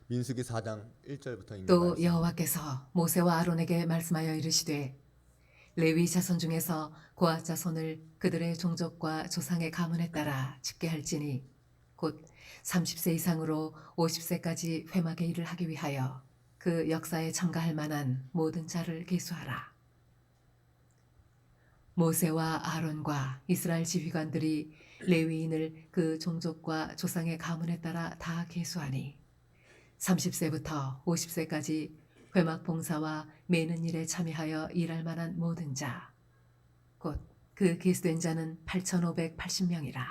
민수기 4장 1절부터 있는 또 말씀. 여호와께서 모세와 아론에게 말씀하여 이르시되 레위 자손 중에서 고앗 자손을 그들의 종족과 조상의 가문에 따라 집계 할지니 곧 30세 이상으로 50세까지 회막의 일을 하기 위하여 그 역사에 참가할 만한 모든 자를 계수하라. 모세와 아론과 이스라엘 지휘관들이 레위인을 그 종족과 조상의 가문에 따라 다 계수하니 30세부터 50세까지 회막 봉사와 매는 일에 참여하여 일할 만한 모든 자, 곧 그 계수된 자는 8,580명이라.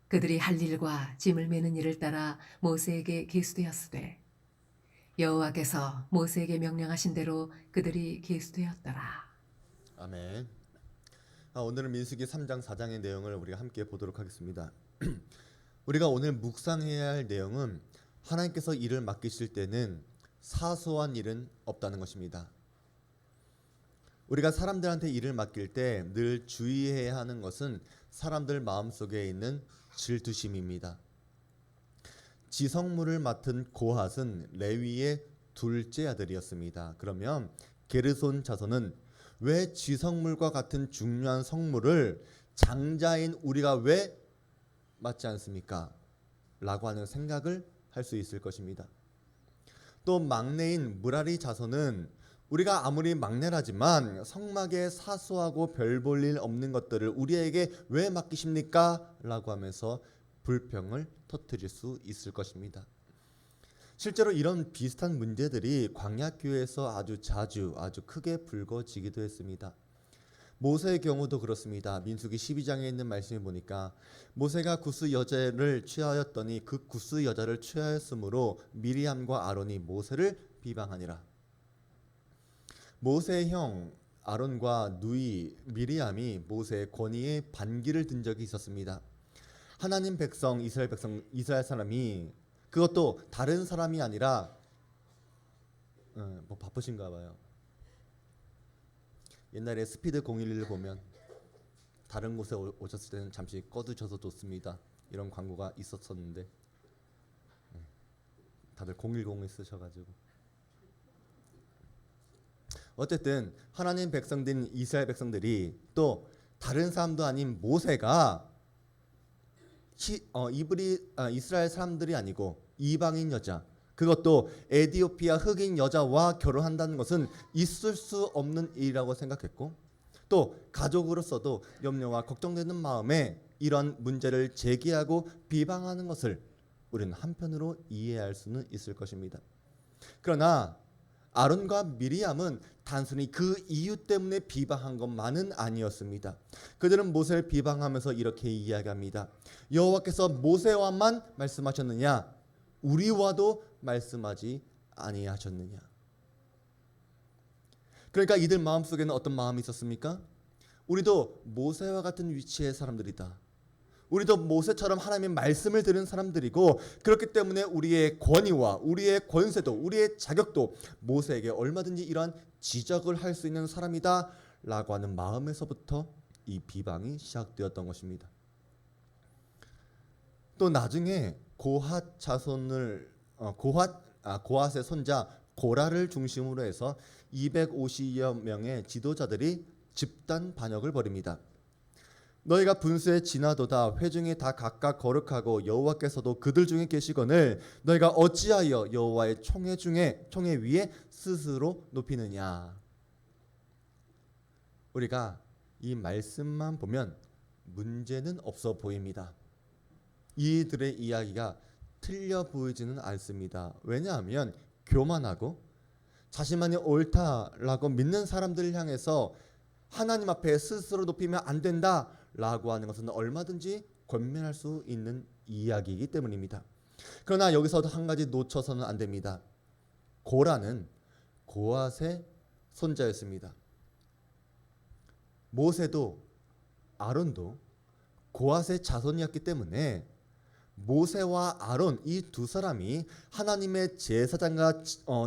그들이 할 일과 짐을 매는 일을 따라 모세에게 계수되었으되 여호와께서 모세에게 명령하신 대로 그들이 계수되었더라. 아멘. 오늘은 민수기 3장 4장의 내용을 우리가 함께 보도록 하겠습니다. 우리가 오늘 묵상해야 할 내용은 하나님께서 일을 맡기실 때는 사소한 일은 없다는 것입니다. 우리가 사람들한테 일을 맡길 때 늘 주의해야 하는 것은 사람들 마음속에 있는 질투심입니다. 지성물을 맡은 고핫은 레위의 둘째 아들이었습니다. 그러면 게르손 자손은 왜 지성물과 같은 중요한 성물을 장자인 우리가 왜 맡지 않습니까? 라고 하는 생각을 할 수 있을 것입니다. 또 막내인 무라리 자손은 우리가 아무리 막내라지만 성막에 사소하고 별 볼 일 없는 것들을 우리에게 왜 맡기십니까? 라고 하면서 불평을 터뜨릴 수 있을 것입니다. 실제로 이런 비슷한 문제들이 광야교회에서 아주 자주 아주 크게 불거지기도 했습니다. 모세의 경우도 그렇습니다. 민수기 12장에 있는 말씀을 보니까 모세가 구스 여자를 취하였더니 그 구스 여자를 취하였으므로 미리암과 아론이 모세를 비방하니라. 모세의 형 아론과 누이 미리암이 모세의 권위에 반기를 든 적이 있었습니다. 하나님 백성 이스라엘 사람이 그것도 다른 사람이 아니라 뭐 바쁘신가 봐요. 옛날에 스피드 011을 보면 다른 곳에 오셨을 때는 잠시 꺼두셔서 좋습니다. 이런 광고가 있었었는데 다들 010을 쓰셔가지고 어쨌든 하나님 백성된 이스라엘 백성들이 또 다른 사람도 아닌 모세가 이스라엘 사람들이 아니고 이방인 여자, 그것도 에티오피아 흑인 여자와 결혼한다는 것은 있을 수 없는 일이라고 생각했고, 또 가족으로서도 염려와 걱정되는 마음에 이런 문제를 제기하고 비방하는 것을 우리는 한편으로 이해할 수는 있을 것입니다. 그러나 아론과 미리암은 단순히 그 이유 때문에 비방한 것만은 아니었습니다. 그들은 모세를 비방하면서 이렇게 이야기합니다. 여호와께서 모세와만 말씀하셨느냐? 우리와도 말씀하지 아니하셨느냐? 그러니까 이들 마음속에는 어떤 마음이 있었습니까? 우리도 모세와 같은 위치의 사람들이다. 우리도 모세처럼 하나님의 말씀을 들은 사람들이고, 그렇기 때문에 우리의 권위와 우리의 권세도 우리의 자격도 모세에게 얼마든지 이러한 지적을 할 수 있는 사람이다 라고 하는 마음에서부터 이 비방이 시작되었던 것입니다. 또 나중에 고핫 자손을 고핫의 손자 고라를 중심으로 해서 250여 명의 지도자들이 집단 반역을 벌입니다. 너희가 분수에 지나도다 회중이 다 각각 거룩하고 여호와께서도 그들 중에 계시거늘 너희가 어찌하여 여호와의 총회 위에 스스로 높이느냐. 우리가 이 말씀만 보면 문제는 없어 보입니다. 이들의 이야기가 틀려 보이지는 않습니다. 왜냐하면 교만하고 자신만이 옳다라고 믿는 사람들을 향해서 하나님 앞에 스스로 높이면 안 된다라고 하는 것은 얼마든지 권면할 수 있는 이야기이기 때문입니다. 그러나 여기서도 한 가지 놓쳐서는 안 됩니다. 고라는 고핫의 손자였습니다. 모세도 아론도 고핫의 자손이었기 때문에 모세와 아론 이 두 사람이 하나님의 제사장과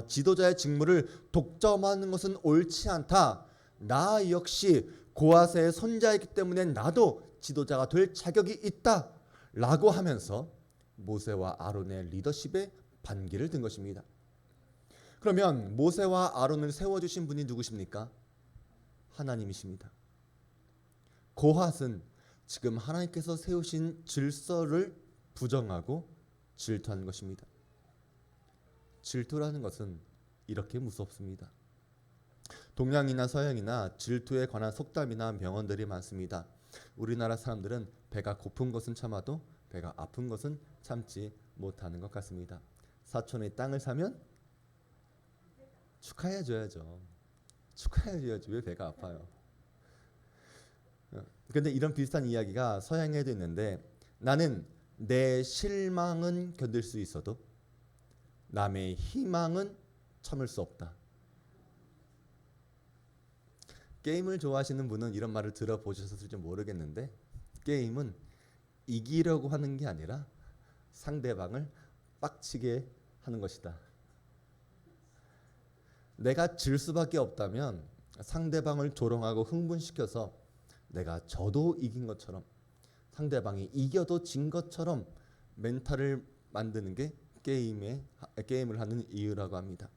지도자의 직무를 독점하는 것은 옳지 않다. 나 역시 고핫의 손자이기 때문에 나도 지도자가 될 자격이 있다 라고 하면서 모세와 아론의 리더십에 반기를 든 것입니다. 그러면 모세와 아론을 세워주신 분이 누구십니까? 하나님이십니다. 고핫은 지금 하나님께서 세우신 질서를 부정하고 질투하는 것입니다. 질투라는 것은 이렇게 무섭습니다. 동양이나 서양이나 질투에 관한 속담이나 명언들이 많습니다. 우리나라 사람들은 배가 고픈 것은 참아도 배가 아픈 것은 참지 못하는 것 같습니다. 사촌이 땅을 사면 축하해줘야죠. 축하해줘야지 왜 배가 아파요? 근데 이런 비슷한 이야기가 서양에도 있는데, 나는 내 실망은 견딜 수 있어도 남의 희망은 참을 수 없다. 게임을 좋아하시는 분은 이런 말을 들어보셨을지 모르겠는데, 게임은 이기려고 하는 게 아니라 상대방을 빡치게 하는 것이다. 내가 질 수밖에 없다면 상대방을 조롱하고 흥분시켜서 내가 져도 이긴 것처럼, 상대방이 이겨도 진 것처럼 멘탈을 만드는 게 게임을 하는 이유라고 합니다.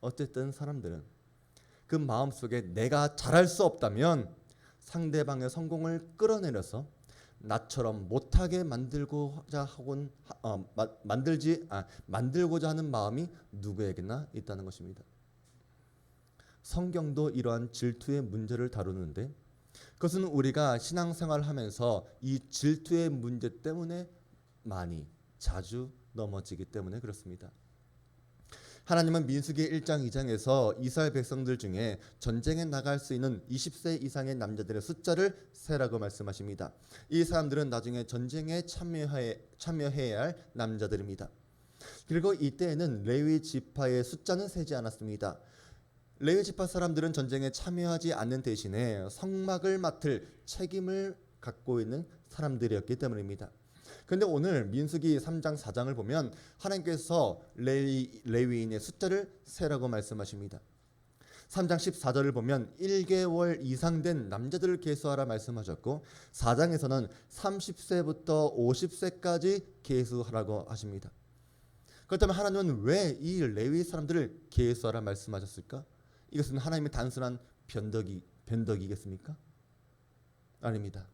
어쨌든 사람들은 그 마음속에 내가 잘할 수 없다면 상대방의 성공을 끌어내려서 나처럼 못하게 만들고자 하는 마음이 누구에게나 있다는 것입니다. 성경도 이러한 질투의 문제를 다루는데, 그것은 우리가 신앙생활을 하면서 이 질투의 문제 때문에 자주 넘어지기 때문에 그렇습니다. 하나님은 민수기 1장 2장에서 이스라엘 백성들 중에 전쟁에 나갈 수 있는 20세 이상의 남자들의 숫자를 세라고 말씀하십니다. 이 사람들은 나중에 전쟁에 참여해야 할 남자들입니다. 그리고 이때에는 레위 지파의 숫자는 세지 않았습니다. 레위 지파 사람들은 전쟁에 참여하지 않는 대신에 성막을 맡을 책임을 갖고 있는 사람들이었기 때문입니다. 그런데 오늘 민수기 3장 4장을 보면 하나님께서 레위인의 숫자를 세라고 말씀하십니다. 3장 14절을 보면 1개월 이상 된 남자들을 계수하라 말씀하셨고, 4장에서는 30세부터 50세까지 계수하라고 하십니다. 그렇다면 하나님은 왜 이 레위 사람들을 계수하라 말씀하셨을까? 이것은 하나님의 단순한 변덕이겠습니까? 아닙니다.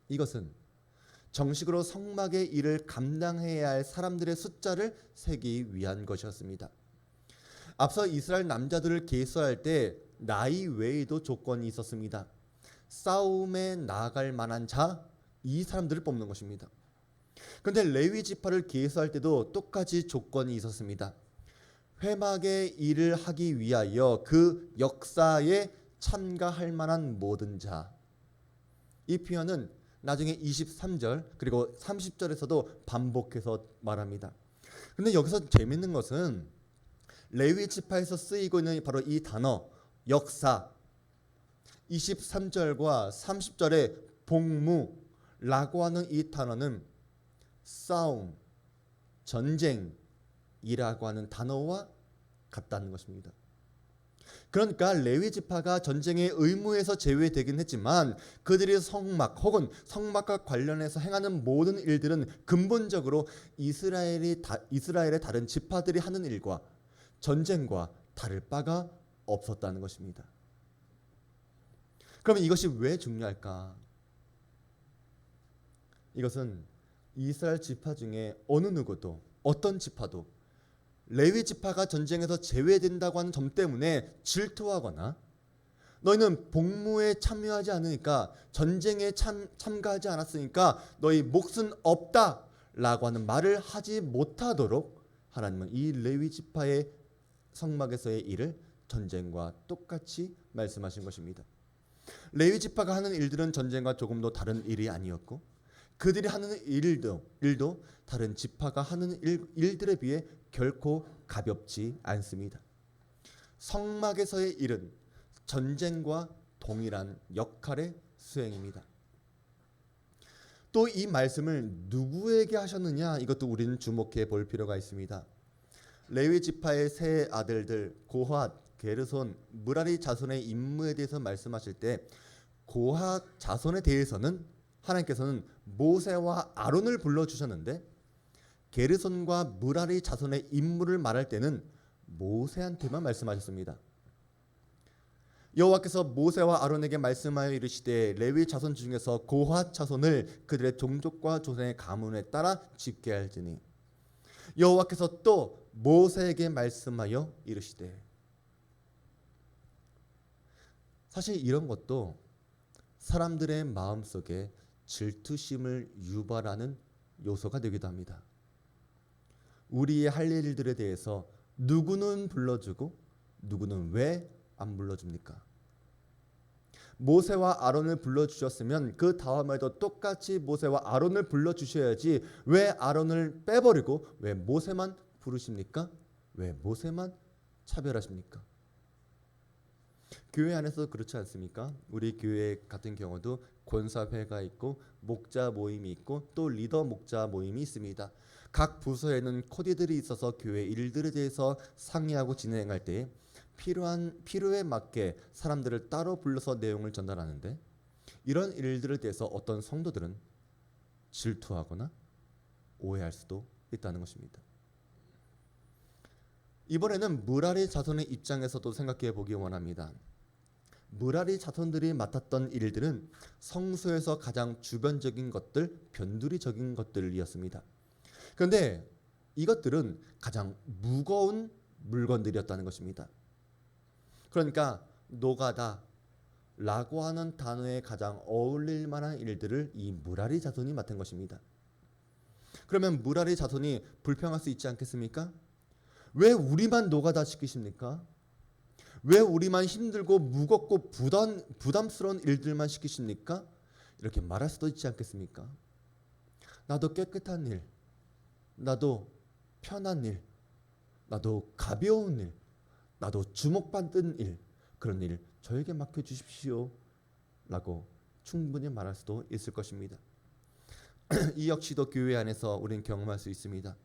이것은 정식으로 성막의 일을 감당해야 할 사람들의 숫자를 세기 위한 것이었습니다. 앞서 이스라엘 남자들을 계수할 때 나이 외에도 조건이 있었습니다. 싸움에 나아갈 만한 자, 이 사람들을 뽑는 것입니다. 그런데 레위 지파를 계수할 때도 똑같이 조건이 있었습니다. 회막의 일을 하기 위하여 그 역사에 참가할 만한 모든 자. 이 표현은 나중에 23절 그리고 30절에서도 반복해서 말합니다. 근데 여기서 재밌는 것은 레위 지파에서 쓰이고 있는 바로 이 단어 역사, 23절과 30절의 복무라고 하는 이 단어는 싸움, 전쟁이라고 하는 단어와 같다는 것입니다. 그러니까 레위 지파가 전쟁의 의무에서 제외되긴 했지만 그들이 성막 혹은 성막과 관련해서 행하는 모든 일들은 근본적으로 이스라엘의 다른 지파들이 하는 일과 전쟁과 다를 바가 없었다는 것입니다. 그러면 이것이 왜 중요할까? 이것은 이스라엘 지파 중에 어느 누구도, 어떤 지파도 레위 지파가 전쟁에서 제외된다고 하는 점 때문에 질투하거나 너희는 복무에 참여하지 않으니까, 전쟁에 참가하지 않았으니까 너희 몫은 없다 라고 하는 말을 하지 못하도록 하나님은 이 레위 지파의 성막에서의 일을 전쟁과 똑같이 말씀하신 것입니다. 레위 지파가 하는 일들은 전쟁과 조금도 다른 일이 아니었고, 그들이 하는 일도 다른 지파가 하는 일들에 비해 결코 가볍지 않습니다. 성막에서의 일은 전쟁과 동일한 역할의 수행입니다. 또 이 말씀을 누구에게 하셨느냐, 이것도 우리는 주목해 볼 필요가 있습니다. 레위 지파의 세 아들들 고핫, 게르손, 무라리 자손의 임무에 대해서 말씀하실 때 고핫 자손에 대해서는 하나님께서는 모세와 아론을 불러주셨는데 게르손과 무라리 자손의 임무를 말할 때는 모세한테만 말씀하셨습니다. 여호와께서 모세와 아론에게 말씀하여 이르시되 레위 자손 중에서 고핫 자손을 그들의 종족과 조상의 가문에 따라 집계할지니 여호와께서 또 모세에게 말씀하여 이르시되. 사실 이런 것도 사람들의 마음속에 질투심을 유발하는 요소가 되기도 합니다. 우리의 할 일들에 대해서 누구는 불러주고 누구는 왜 안 불러줍니까? 모세와 아론을 불러주셨으면 그 다음에도 똑같이 모세와 아론을 불러주셔야지 왜 아론을 빼버리고 왜 모세만 부르십니까? 왜 모세만 차별하십니까? 교회 안에서 그렇지 않습니까? 우리 교회 같은 경우도 권사회가 있고 목자 모임이 있고 또 리더 목자 모임이 있습니다. 각 부서에는 코디들이 있어서 교회 일들에 대해서 상의하고 진행할 때 필요에 맞게 사람들을 따로 불러서 내용을 전달하는데 이런 일들에 대해서 어떤 성도들은 질투하거나 오해할 수도 있다는 것입니다. 이번에는 무라리 자손의 입장에서도 생각해 보기 원합니다. 무라리 자손들이 맡았던 일들은 성소에서 가장 주변적인 것들, 변두리적인 것들이었습니다. 그런데 이것들은 가장 무거운 물건들이었다는 것입니다. 그러니까 노가다라고 하는 단어에 가장 어울릴 만한 일들을 이 무라리 자손이 맡은 것입니다. 그러면 무라리 자손이 불평할 수 있지 않겠습니까? 왜 우리만 노가다 시키십니까? 왜 우리만 힘들고 무겁고 부담스러운 일들만 시키십니까? 이렇게 말할 수도 있지 않겠습니까? 나도 깨끗한 일, 나도 편한 일, 나도 가벼운 일, 나도 주목받는 일, 그런 일 저에게 맡겨주십시오 라고 충분히 말할 수도 있을 것입니다. 이 역시도 교회 안에서 우리는 경험할 수 있습니다.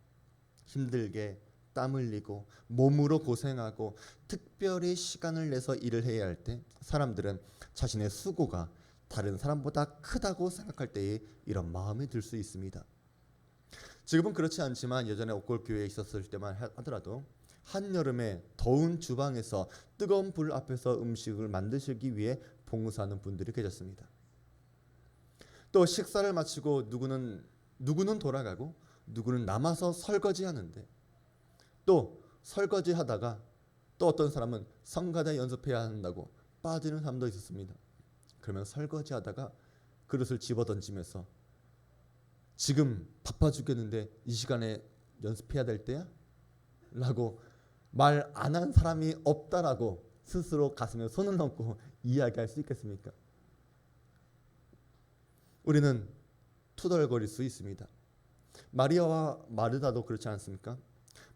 힘들게 땀 흘리고 몸으로 고생하고 특별히 시간을 내서 일을 해야 할 때 사람들은 자신의 수고가 다른 사람보다 크다고 생각할 때에 이런 마음이 들 수 있습니다. 지금은 그렇지 않지만 예전에 옥골교회에 있었을 때만 하더라도 한여름에 더운 주방에서 뜨거운 불 앞에서 음식을 만드시기 위해 봉사하는 분들이 계셨습니다. 또 식사를 마치고 누구는 돌아가고 누구는 남아서 설거지하는데 또 설거지하다가 또 어떤 사람은 성가대 연습해야 한다고 빠지는 사람도 있었습니다. 그러면 설거지하다가 그릇을 집어던지면서 지금 바빠 죽겠는데 이 시간에 연습해야 될 때야? 라고 말 안 한 사람이 없다라고 스스로 가슴에 손을 얹고 이야기할 수 있겠습니까? 우리는 투덜거릴 수 있습니다. 마리아와 마르다도 그렇지 않습니까?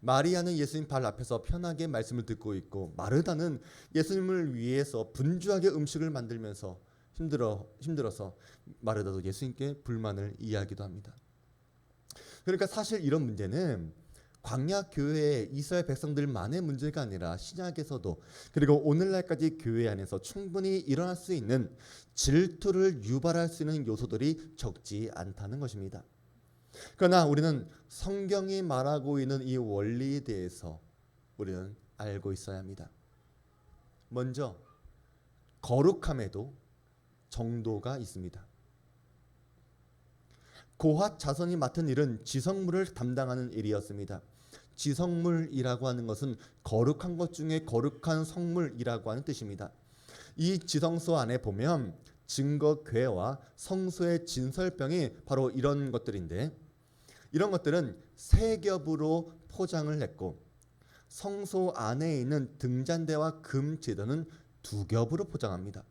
마리아는 예수님 발 앞에서 편하게 말씀을 듣고 있고 마르다는 예수님을 위해서 분주하게 음식을 만들면서 힘들어서 마르다도 예수님께 불만을 이야기도 합니다. 그러니까 사실 이런 문제는 광야 교회의 이스라엘 백성들만의 문제가 아니라 신약에서도 그리고 오늘날까지 교회 안에서 충분히 일어날 수 있는 질투를 유발할 수 있는 요소들이 적지 않다는 것입니다. 그러나 우리는 성경이 말하고 있는 이 원리에 대해서 우리는 알고 있어야 합니다. 먼저 거룩함에도 정도가 있습니다. 고핫 자손이 맡은 일은 지성물을 담당하는 일이었습니다. 지성물이라고 하는 것은 거룩한 것 중에 거룩한 성물이라고 하는 뜻입니다. 이 지성소 안에 보면 증거궤와 성소의 진설병이 바로 이런 것들인데 이런 것들은 세 겹으로 포장을 했고 성소 안에 있는 등잔대와 금제단은 두 겹으로 포장합니다.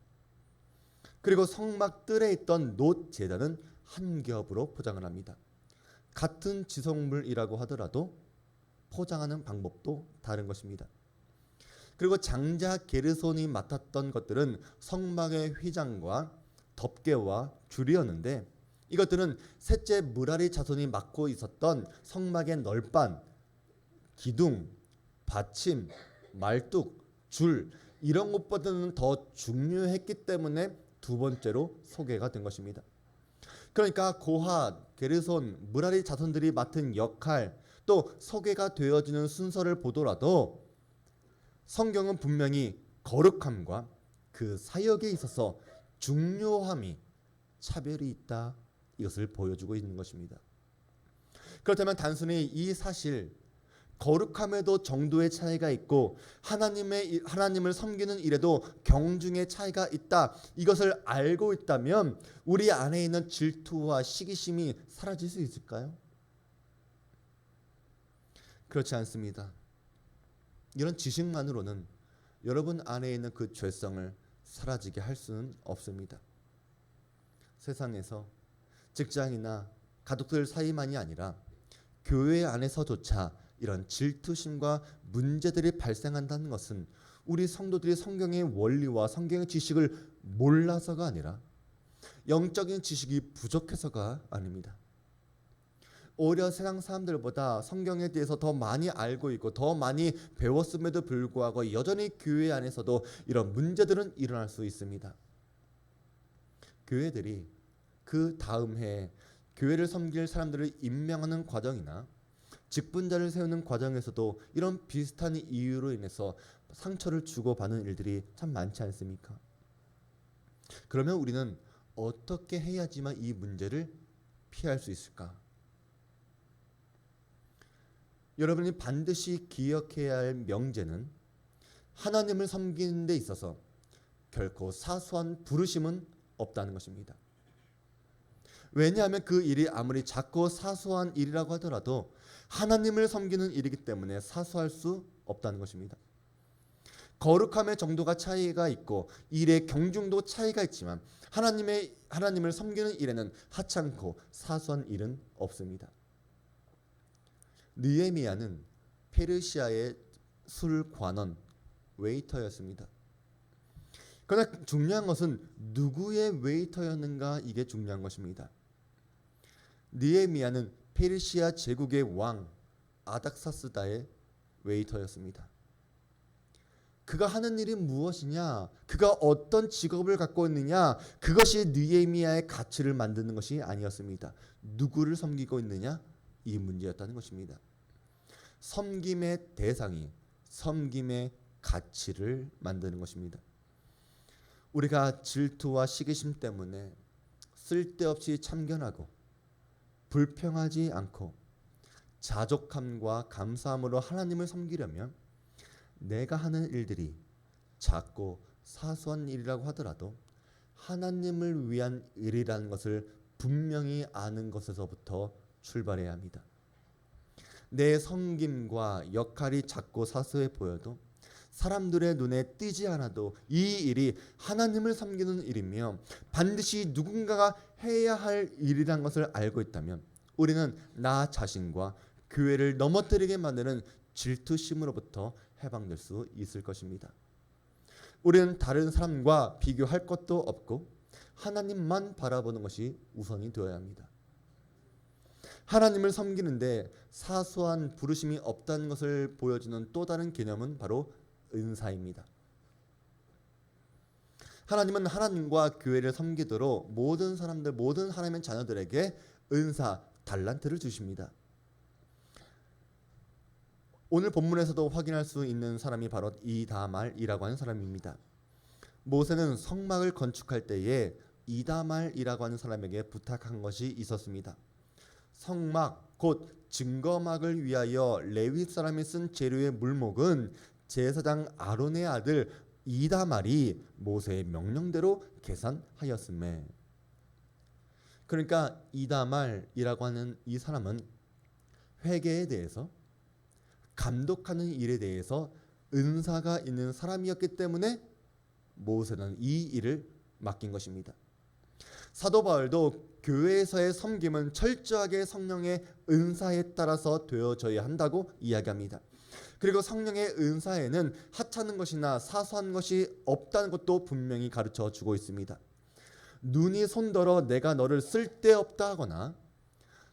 그리고 성막들에 있던 놋제단은 한 겹으로 포장을 합니다. 같은 지성물이라고 하더라도 포장하는 방법도 다른 것입니다. 그리고 장자 게르손이 맡았던 것들은 성막의 휘장과 덮개와 줄이었는데 이것들은 셋째 무라리 자손이 맡고 있었던 성막의 널판, 기둥, 받침, 말뚝, 줄 이런 것보다는 더 중요했기 때문에 두 번째로 소개가 된 것입니다. 그러니까 고핫, 게르손, 무라리 자손들이 맡은 역할, 또 소개가 되어지는 순서를 보더라도 성경은 분명히 거룩함과 그 사역에 있어서 중요함이 차별이 있다, 이것을 보여주고 있는 것입니다. 그렇다면 단순히 이 사실, 거룩함에도 정도의 차이가 있고 하나님을 섬기는 일에도 경중의 차이가 있다, 이것을 알고 있다면 우리 안에 있는 질투와 시기심이 사라질 수 있을까요? 그렇지 않습니다. 이런 지식만으로는 여러분 안에 있는 그 죄성을 사라지게 할 수는 없습니다. 세상에서 직장이나 가족들 사이만이 아니라 교회 안에서조차 이런 질투심과 문제들이 발생한다는 것은 우리 성도들이 성경의 원리와 성경의 지식을 몰라서가 아니라 영적인 지식이 부족해서가 아닙니다. 오히려 세상 사람들보다 성경에 대해서 더 많이 알고 있고 더 많이 배웠음에도 불구하고 여전히 교회 안에서도 이런 문제들은 일어날 수 있습니다. 교회들이 그 다음 해에 교회를 섬길 사람들을 임명하는 과정이나 직분자를 세우는 과정에서도 이런 비슷한 이유로 인해서 상처를 주고받는 일들이 참 많지 않습니까? 그러면 우리는 어떻게 해야지만 이 문제를 피할 수 있을까? 여러분이 반드시 기억해야 할 명제는 하나님을 섬기는 데 있어서 결코 사소한 부르심은 없다는 것입니다. 왜냐하면 그 일이 아무리 작고 사소한 일이라고 하더라도 하나님을 섬기는 일이기 때문에 사소할 수 없다는 것입니다. 거룩함의 정도가 차이가 있고 일의 경중도 차이가 있지만 하나님을 섬기는 일에는 하찮고 사소한 일은 없습니다. 느헤미야는 페르시아의 술관원, 웨이터였습니다. 그러나 중요한 것은 누구의 웨이터였는가, 이게 중요한 것입니다. 느헤미야는 페르시아 제국의 왕 아닥사스다의 웨이터였습니다. 그가 하는 일이 무엇이냐, 그가 어떤 직업을 갖고 있느냐, 그것이 느헤미야의 가치를 만드는 것이 아니었습니다. 누구를 섬기고 있느냐, 이 문제였다는 것입니다. 섬김의 대상이 섬김의 가치를 만드는 것입니다. 우리가 질투와 시기심 때문에 쓸데없이 참견하고 불평하지 않고 자족함과 감사함으로 하나님을 섬기려면 내가 하는 일들이 작고 사소한 일이라고 하더라도 하나님을 위한 일이라는 것을 분명히 아는 것에서부터 출발해야 합니다. 내 섬김과 역할이 작고 사소해 보여도 사람들의 눈에 띄지 않아도 이 일이 하나님을 섬기는 일이며 반드시 누군가가 해야 할 일이란 것을 알고 있다면 우리는 나 자신과 교회를 넘어뜨리게 만드는 질투심으로부터 해방될 수 있을 것입니다. 우리는 다른 사람과 비교할 것도 없고 하나님만 바라보는 것이 우선이 되어야 합니다. 하나님을 섬기는데 사소한 부르심이 없다는 것을 보여주는 또 다른 개념은 바로 은사입니다. 하나님은 하나님과 교회를 섬기도록 모든 사람들, 모든 하나님의 자녀들에게 은사, 달란트를 주십니다. 오늘 본문에서도 확인할 수 있는 사람이 바로 이다말이라고 하는 사람입니다. 모세는 성막을 건축할 때에 이다말이라고 하는 사람에게 부탁한 것이 있었습니다. 성막, 곧 증거막을 위하여 레위 사람이 쓴 재료의 물목은 제사장 아론의 아들 이다말이 모세의 명령대로 계산하였음에. 그러니까 이다말이라고 하는 이 사람은 회개에 대해서, 감독하는 일에 대해서 은사가 있는 사람이었기 때문에 모세는 이 일을 맡긴 것입니다. 사도 바울도 교회에서의 섬김은 철저하게 성령의 은사에 따라서 되어져야 한다고 이야기합니다. 그리고 성령의 은사에는 하찮은 것이나 사소한 것이 없다는 것도 분명히 가르쳐 주고 있습니다. 눈이 손더러 내가 너를 쓸데없다 하거나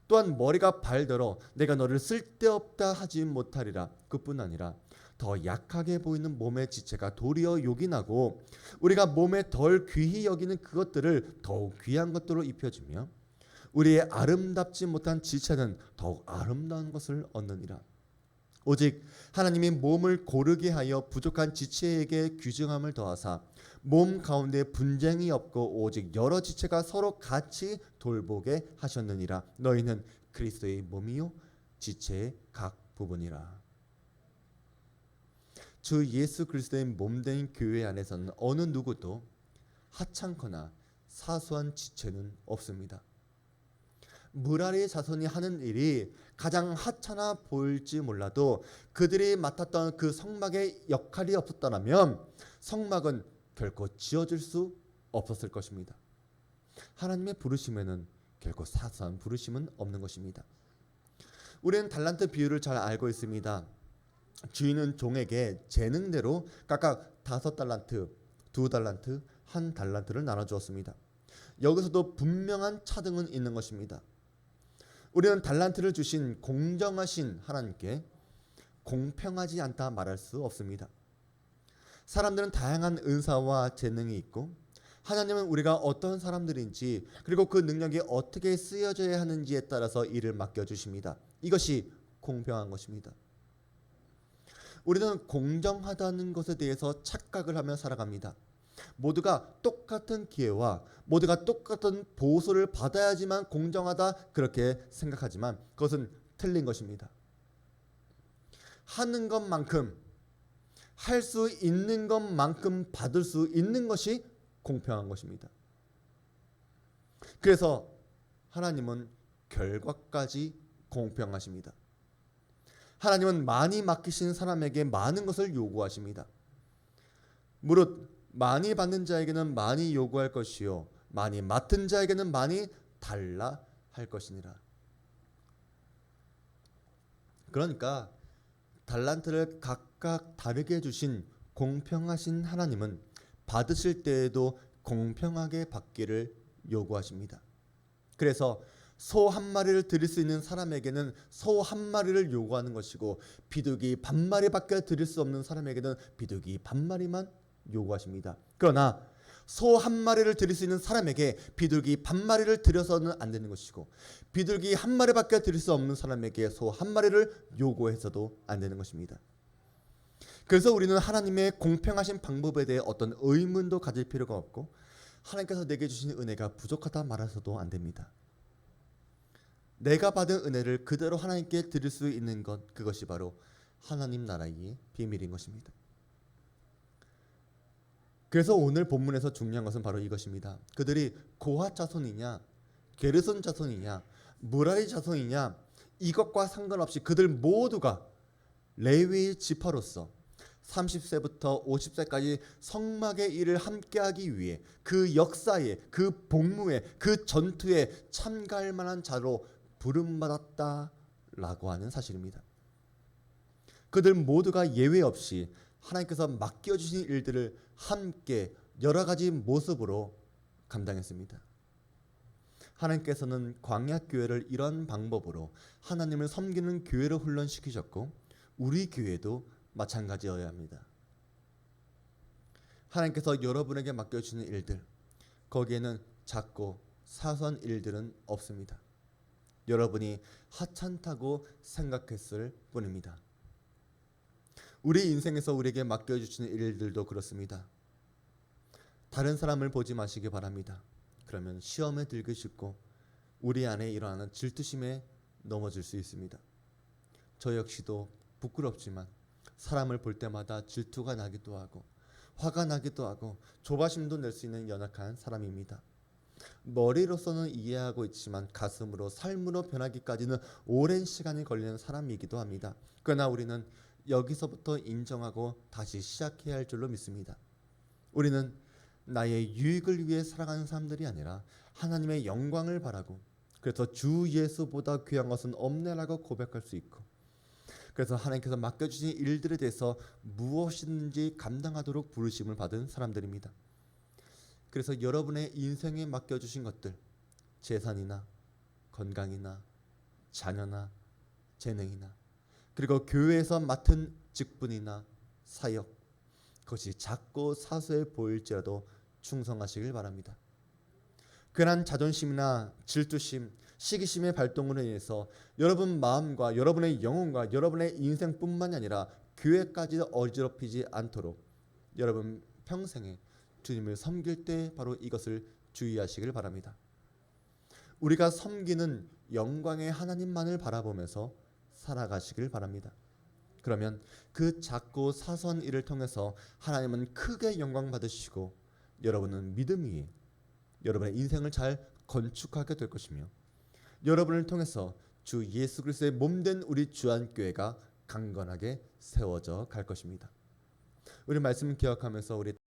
또한 머리가 발더러 내가 너를 쓸데없다 하지 못하리라. 그뿐 아니라 더 약하게 보이는 몸의 지체가 도리어 요긴하고 우리가 몸에 덜 귀히 여기는 그것들을 더욱 귀한 것들로 입혀주며 우리의 아름답지 못한 지체는 더욱 아름다운 것을 얻느니라. 오직 하나님이 몸을 고르게 하여 부족한 지체에게 귀중함을 더하사 몸 가운데 분쟁이 없고 오직 여러 지체가 서로 같이 돌보게 하셨느니라. 너희는 그리스도의 몸이요 지체의 각 부분이라. 주 예수 그리스도의 몸된 교회 안에서는 어느 누구도 하찮거나 사소한 지체는 없습니다. 무라리 자손이 하는 일이 가장 하찮아 보일지 몰라도 그들이 맡았던 그 성막의 역할이 없었더라면 성막은 결코 지어질 수 없었을 것입니다. 하나님의 부르심에는 결코 사소한 부르심은 없는 것입니다. 우리는 달란트 비유를 잘 알고 있습니다. 주인은 종에게 재능대로 각각 5달란트, 2달란트, 1달란트를 나눠주었습니다. 여기서도 분명한 차등은 있는 것입니다. 우리는 달란트를 주신 공정하신 하나님께 공평하지 않다 말할 수 없습니다. 사람들은 다양한 은사와 재능이 있고 하나님은 우리가 어떤 사람들인지 그리고 그 능력이 어떻게 쓰여져야 하는지에 따라서 일을 맡겨주십니다. 이것이 공평한 것입니다. 우리는 공정하다는 것에 대해서 착각을 하며 살아갑니다. 모두가 똑같은 기회와 모두가 똑같은 보수를 받아야지만 공정하다 그렇게 생각하지만 그것은 틀린 것입니다. 하는 것만큼 할 수 있는 것만큼 받을 수 있는 것이 공평한 것입니다. 그래서 하나님은 결과까지 공평하십니다. 하나님은 많이 맡기신 사람에게 많은 것을 요구하십니다. 무릇 많이 받는 자에게는 많이 요구할 것이요 많이 맡은 자에게는 많이 달라 할 것이니라. 그러니까 달란트를 각각 다르게 주신 공평하신 하나님은 받으실 때에도 공평하게 받기를 요구하십니다. 그래서 소 한 마리를 드릴 수 있는 사람에게는 소 한 마리를 요구하는 것이고 비둘기 반 마리밖에 드릴 수 없는 사람에게는 비둘기 반 마리만 요구하십니다. 그러나 소 한 마리를 드릴 수 있는 사람에게 비둘기 반 마리를 드려서는 안 되는 것이고 비둘기 한 마리밖에 드릴 수 없는 사람에게 소 한 마리를 요구해서도 안 되는 것입니다. 그래서 우리는 하나님의 공평하신 방법에 대해 어떤 의문도 가질 필요가 없고 하나님께서 내게 주신 은혜가 부족하다 말해서도 안 됩니다. 내가 받은 은혜를 그대로 하나님께 드릴 수 있는 것, 그것이 바로 하나님 나라의 비밀인 것입니다. 그래서 오늘 본문에서 중요한 것은 바로 이것입니다. 그들이 고핫 자손이냐 게르손 자손이냐 무라리 자손이냐 이것과 상관없이 그들 모두가 레위의 지파로서 30세부터 50세까지 성막의 일을 함께하기 위해 그 역사에 그 복무에 그 전투에 참가할 만한 자로 부름받았다라고 하는 사실입니다. 그들 모두가 예외 없이 하나님께서 맡겨주신 일들을 함께 여러 가지 모습으로 감당했습니다. 하나님께서는 광야교회를 이런 방법으로 하나님을 섬기는 교회로 훈련시키셨고 우리 교회도 마찬가지여야 합니다. 하나님께서 여러분에게 맡겨주시는 일들, 거기에는 작고 사소한 일들은 없습니다. 여러분이 하찮다고 생각했을 뿐입니다. 우리 인생에서 우리에게 맡겨주시는 일들도 그렇습니다. 다른 사람을 보지 마시기 바랍니다. 그러면 시험에 들기 쉽고 우리 안에 일어나는 질투심에 넘어질 수 있습니다. 저 역시도 부끄럽지만 사람을 볼 때마다 질투가 나기도 하고 화가 나기도 하고 조바심도 낼 수 있는 연약한 사람입니다. 머리로서는 이해하고 있지만 가슴으로 삶으로 변하기까지는 오랜 시간이 걸리는 사람이기도 합니다. 그러나 우리는 여기서부터 인정하고 다시 시작해야 할 줄로 믿습니다. 우리는 나의 유익을 위해 살아가는 사람들이 아니라 하나님의 영광을 바라고 그래서 주 예수보다 귀한 것은 없네라고 고백할 수 있고 그래서 하나님께서 맡겨주신 일들에 대해서 무엇이든지 감당하도록 부르심을 받은 사람들입니다. 그래서 여러분의 인생에 맡겨주신 것들, 재산이나 건강이나 자녀나 재능이나 그리고 교회에서 맡은 직분이나 사역, 그것이 작고 사소해 보일지라도 충성하시길 바랍니다. 괜한 자존심이나 질투심, 시기심의 발동으로 인해서 여러분 마음과 여러분의 영혼과 여러분의 인생뿐만이 아니라 교회까지 어지럽히지 않도록 여러분 평생에 주님을 섬길 때 바로 이것을 주의하시길 바랍니다. 우리가 섬기는 영광의 하나님만을 바라보면서 살아가시길 바랍니다. 그러면 그 작고 사소한 일을 통해서 하나님은 크게 영광 받으시고 여러분은 믿음 위에 여러분의 인생을 잘 건축하게 될 것이며 여러분을 통해서 주 예수 그리스도의 몸된 우리 주안교회가 강건하게 세워져 갈 것입니다. 우리 말씀 기억하면서 우리